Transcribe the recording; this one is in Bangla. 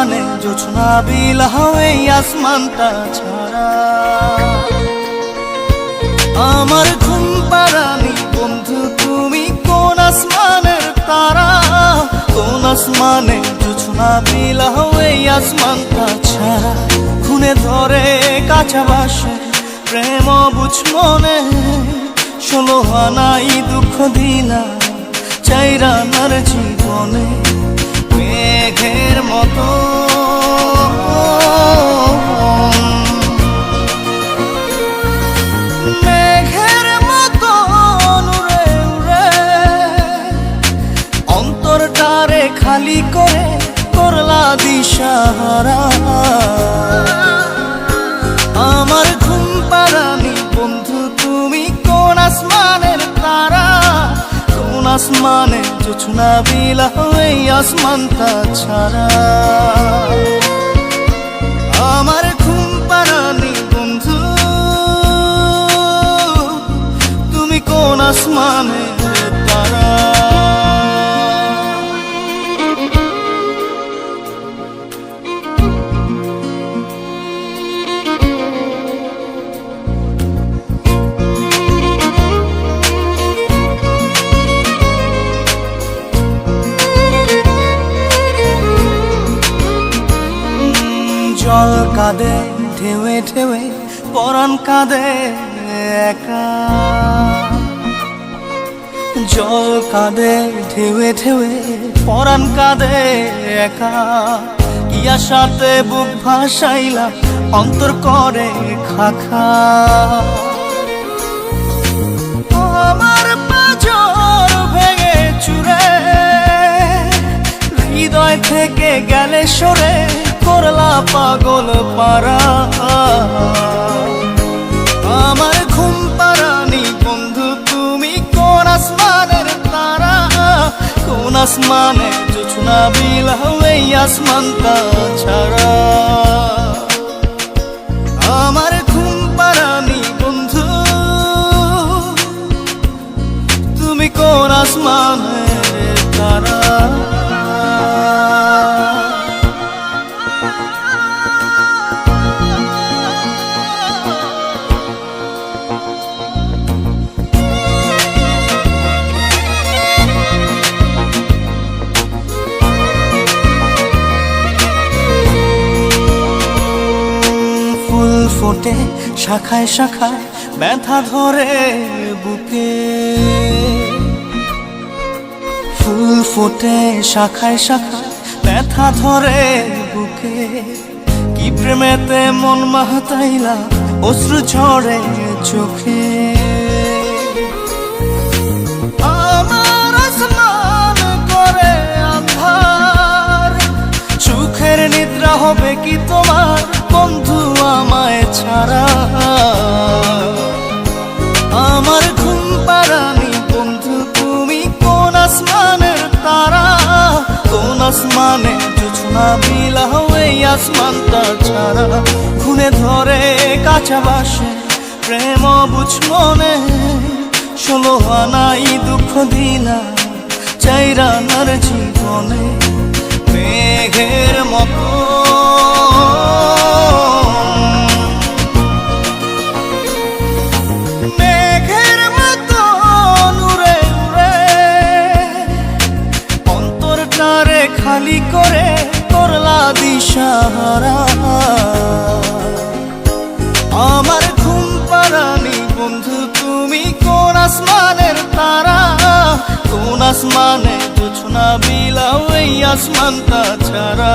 আসমানে জোছনা বিলাও এই আসমানটা ছাড়া। আমার ঘুম পাড়ানি বন্ধু তুমি কোন আসমানের তারা, কোন আসমানে জোছনা বিলাও এই আসমানটা ছাড়া। খুনে ধরে কাঁচা বাসে প্রেম বুঝ মনে, 16 আনাই দুঃখ দিলা চাইরানার জীবনে। মেঘের মতো মেঘের মতো উড়ে উড়ে অন্তরটারে খালি করে করলা দিশাহারা। আমার ঘুম পাড়ানি বন্ধু তুমি কোন আসমানের তারা, কোন আসমানে জোছনা বিলাও এই আসমানটা ছাড়া। আমার ঘুম পাড়ানি বন্ধু তুমি কোন আসমানের তারা। জল কাঁদে ঢেউে ঢেউে পরাণ কাঁদে একা, জল কাঁদে ঢেউে ঢেউে পরাণ কাঁদে একা। কি আশাতে বুক ভাসাইলা অন্তর করে খাখা। আমার পাঁজর ভেঙে চুরে হৃদয় থেকে গেলে সরে করলা পাগল পারা। আমার ঘুম পাড়ানি বন্ধু তুমি কোন আসমানের তারা, কোন আসমানে জোছনা বিলাও এই আসমানটা ছাড়া। আমার ঘুম পাড়ানি বন্ধু তুমি কোন আসমানের তারা। ফোটে শাখায় শাখায় ব্যথা ধরে বুকে, ফুল ফোটে শাখায় শাখায় ব্যথা ধরে বুকে। কি প্রেমেতে মন মাতাইলা অশ্রু ঝরে চোখে। আমার আসমান করে আন্ধার, সুখের নিদ্রা হবে কি তোমার বন্ধু আমায় ছাড়া। আমার ঘুম পাড়ানি বন্ধু তুমি কোন আসমানের তারা, কোন আসমানে জোছনা বিলাও এই আসমানটা ছাড়া। খুনে ধরে কাঁচা বাসে প্রেম বুঝ মনে, 16 আনাই দুঃখ দিলা চাইরানার জীবনে। মেঘের মতো মেঘের মতো উড়ে উড়ে অন্তরটারে খালি করে করলা দিশাহারা। আমার ঘুম পাড়ানি বন্ধু তুমি কোন আসমানের তারা, কোন আসমানে জোছনা বিলাও এই আসমানটা ছাড়া।